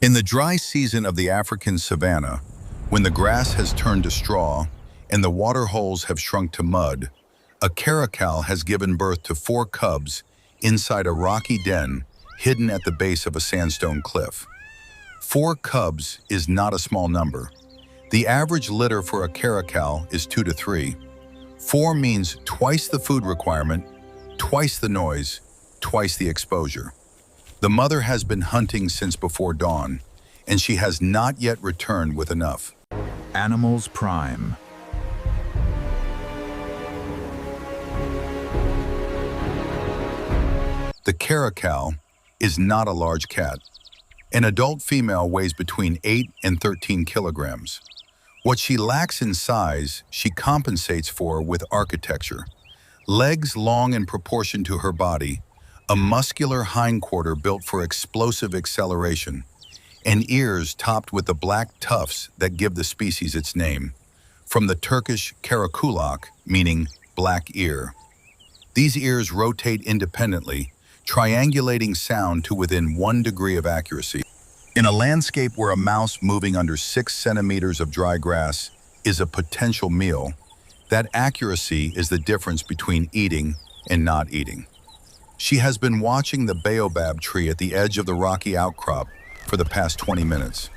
In the dry season of the African savanna, when the grass has turned to straw and the waterholes have shrunk to mud, a caracal has given birth to 4 cubs inside a rocky den hidden at the base of a sandstone cliff. 4 cubs is not a small number. The average litter for a caracal is 2 to 3. 4 means twice the food requirement, twice the noise, twice the exposure. The mother has been hunting since before dawn, and she has not yet returned with enough. Animals Prime. The caracal is not a large cat. An adult female weighs between 8 and 13 kilograms. What she lacks in size, she compensates for with architecture. Legs long in proportion to her body, a muscular hindquarter built for explosive acceleration, and ears topped with the black tufts that give the species its name, from the Turkish karakulak, meaning black ear. These ears rotate independently, triangulating sound to within 1 degree of accuracy. In a landscape where a mouse moving under 6 centimeters of dry grass is a potential meal, that accuracy is the difference between eating and not eating. She has been watching the baobab tree at the edge of the rocky outcrop for the past 20 minutes.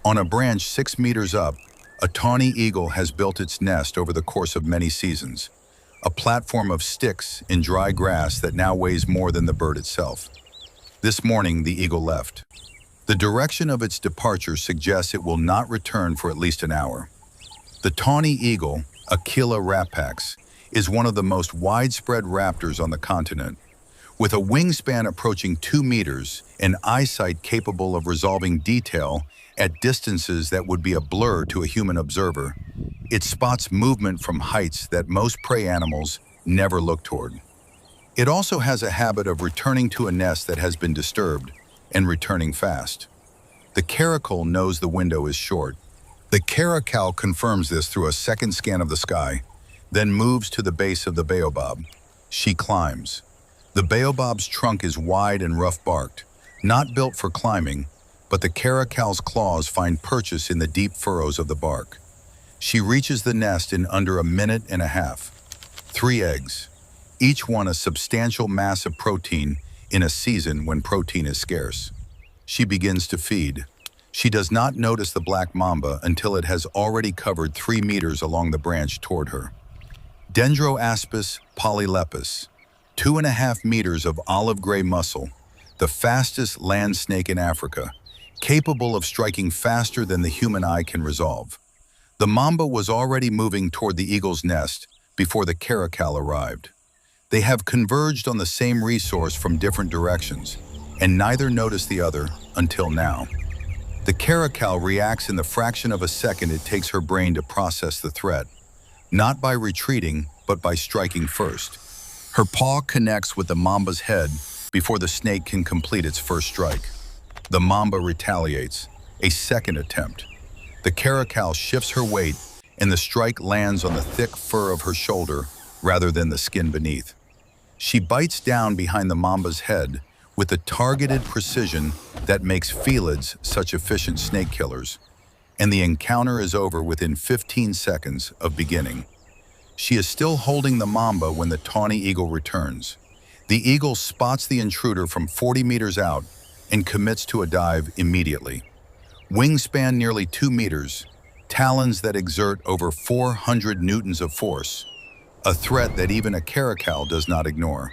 On a branch 6 meters up, a tawny eagle has built its nest over the course of many seasons, a platform of sticks in dry grass that now weighs more than the bird itself. This morning, the eagle left. The direction of its departure suggests it will not return for at least an hour. The tawny eagle, Aquila rapax, is one of the most widespread raptors on the continent. With a wingspan approaching 2 meters and eyesight capable of resolving detail at distances that would be a blur to a human observer, it spots movement from heights that most prey animals never look toward. It also has a habit of returning to a nest that has been disturbed and returning fast. The caracal knows the window is short. The caracal confirms this through a second scan of the sky, then moves to the base of the baobab. She climbs. The baobab's trunk is wide and rough-barked, not built for climbing, but the caracal's claws find purchase in the deep furrows of the bark. She reaches the nest in under a minute and a half. 3 eggs, each one a substantial mass of protein in a season when protein is scarce. She begins to feed. She does not notice the black mamba until it has already covered 3 meters along the branch toward her. Dendroaspis polylepis, 2.5 meters of olive gray muscle, the fastest land snake in Africa, capable of striking faster than the human eye can resolve. The mamba was already moving toward the eagle's nest before the caracal arrived. They have converged on the same resource from different directions, and neither noticed the other until now. The caracal reacts in the fraction of a second it takes her brain to process the threat, not by retreating, but by striking first. Her paw connects with the mamba's head before the snake can complete its first strike. The mamba retaliates, a second attempt. The caracal shifts her weight, and the strike lands on the thick fur of her shoulder rather than the skin beneath. She bites down behind the mamba's head with the targeted precision that makes felids such efficient snake killers, and the encounter is over within 15 seconds of beginning. She is still holding the mamba when the tawny eagle returns. The eagle spots the intruder from 40 meters out and commits to a dive immediately. Wingspan nearly 2 meters, talons that exert over 400 newtons of force, a threat that even a caracal does not ignore.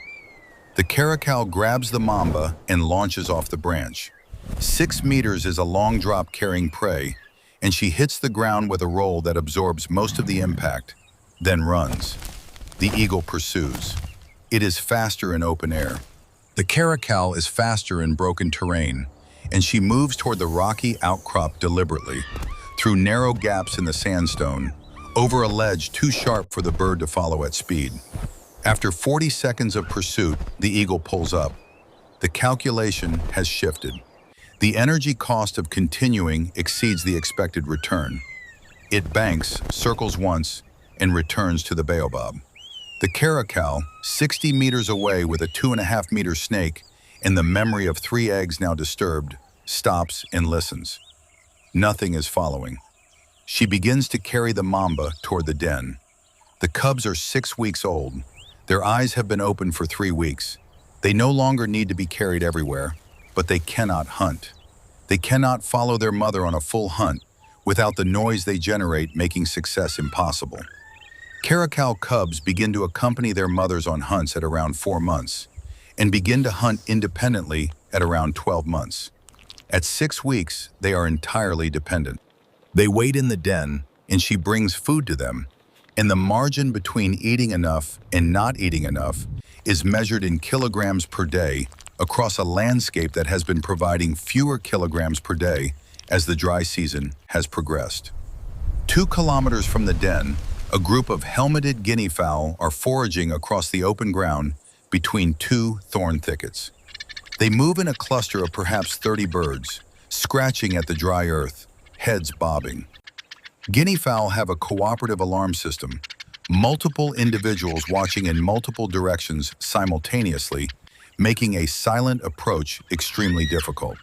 The caracal grabs the mamba and launches off the branch. 6 meters is a long drop carrying prey, and she hits the ground with a roll that absorbs most of the impact, then runs. The eagle pursues. It is faster in open air. The caracal is faster in broken terrain, and she moves toward the rocky outcrop deliberately, through narrow gaps in the sandstone, over a ledge too sharp for the bird to follow at speed. After 40 seconds of pursuit, the eagle pulls up. The calculation has shifted. The energy cost of continuing exceeds the expected return. It banks, circles once, and returns to the baobab. The caracal, 60 meters away with a 2.5-meter snake and the memory of 3 eggs now disturbed, stops and listens. Nothing is following. She begins to carry the mamba toward the den. The cubs are 6 weeks old. Their eyes have been open for 3 weeks. They no longer need to be carried everywhere, but they cannot hunt. They cannot follow their mother on a full hunt without the noise they generate making success impossible. Caracal cubs begin to accompany their mothers on hunts at around 4 months and begin to hunt independently at around 12 months. At 6 weeks, they are entirely dependent. They wait in the den, and she brings food to them, and the margin between eating enough and not eating enough is measured in kilograms per day across a landscape that has been providing fewer kilograms per day as the dry season has progressed. 2 kilometers from the den, a group of helmeted guinea fowl are foraging across the open ground between 2 thorn thickets. They move in a cluster of perhaps 30 birds, scratching at the dry earth, heads bobbing. Guinea fowl have a cooperative alarm system, multiple individuals watching in multiple directions simultaneously, making a silent approach extremely difficult.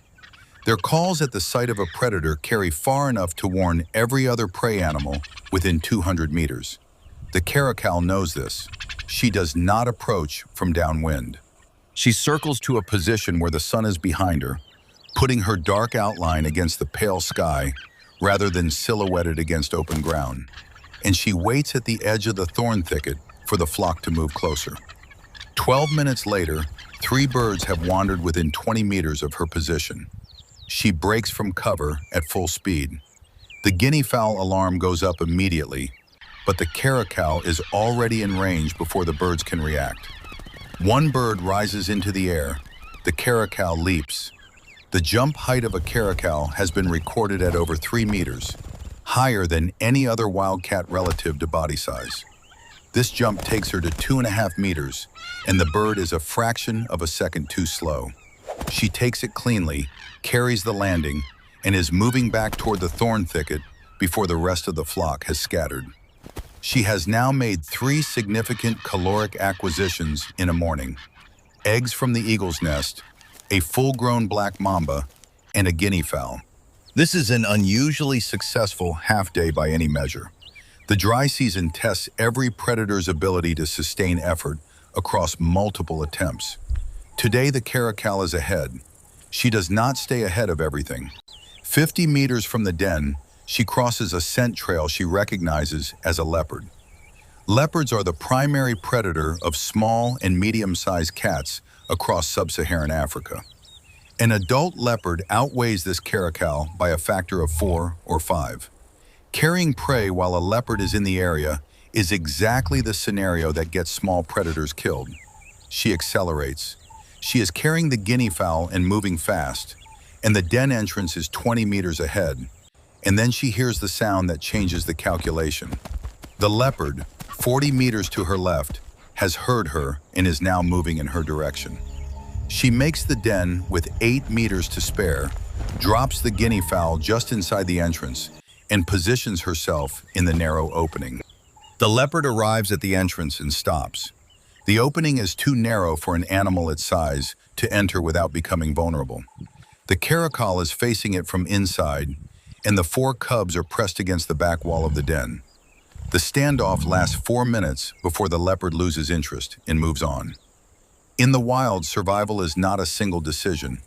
Their calls at the sight of a predator carry far enough to warn every other prey animal within 200 meters. The caracal knows this. She does not approach from downwind. She circles to a position where the sun is behind her, putting her dark outline against the pale sky rather than silhouetted against open ground. And she waits at the edge of the thorn thicket for the flock to move closer. 12 minutes later, 3 birds have wandered within 20 meters of her position. She breaks from cover at full speed. The guinea fowl alarm goes up immediately, but the caracal is already in range before the birds can react. 1 bird rises into the air. The caracal leaps. The jump height of a caracal has been recorded at over 3 meters, higher than any other wildcat relative to body size. This jump takes her to 2.5 meters, and the bird is a fraction of a second too slow. She takes it cleanly, carries the landing, and is moving back toward the thorn thicket before the rest of the flock has scattered. She has now made 3 significant caloric acquisitions in a morning: eggs from the eagle's nest, a full-grown black mamba, and a guinea fowl. This is an unusually successful half-day by any measure. The dry season tests every predator's ability to sustain effort across multiple attempts. Today, the caracal is ahead. She does not stay ahead of everything. 50 meters from the den, she crosses a scent trail she recognizes as a leopard. Leopards are the primary predator of small and medium-sized cats across sub-Saharan Africa. An adult leopard outweighs this caracal by a factor of 4 or 5. Carrying prey while a leopard is in the area is exactly the scenario that gets small predators killed. She accelerates. She is carrying the guinea fowl and moving fast, and the den entrance is 20 meters ahead. And then she hears the sound that changes the calculation. The leopard, 40 meters to her left, has heard her and is now moving in her direction. She makes the den with 8 meters to spare, drops the guinea fowl just inside the entrance, and positions herself in the narrow opening. The leopard arrives at the entrance and stops. The opening is too narrow for an animal its size to enter without becoming vulnerable. The caracal is facing it from inside, and the 4 cubs are pressed against the back wall of the den. The standoff lasts 4 minutes before the leopard loses interest and moves on. In the wild, survival is not a single decision.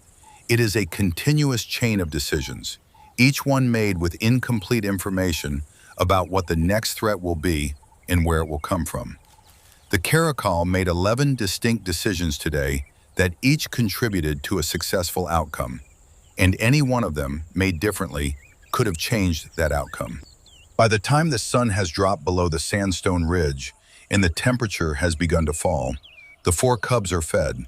It is a continuous chain of decisions, each one made with incomplete information about what the next threat will be and where it will come from. The caracal made 11 distinct decisions today that each contributed to a successful outcome, and any one of them, made differently, could have changed that outcome. By the time the sun has dropped below the sandstone ridge and the temperature has begun to fall, the 4 cubs are fed,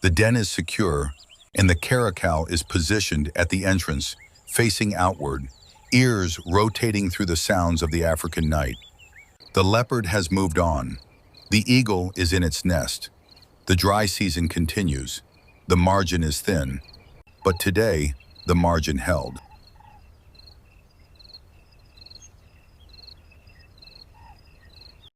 the den is secure, and the caracal is positioned at the entrance, facing outward, ears rotating through the sounds of the African night. The leopard has moved on. The eagle is in its nest. The dry season continues. The margin is thin. But today, the margin held.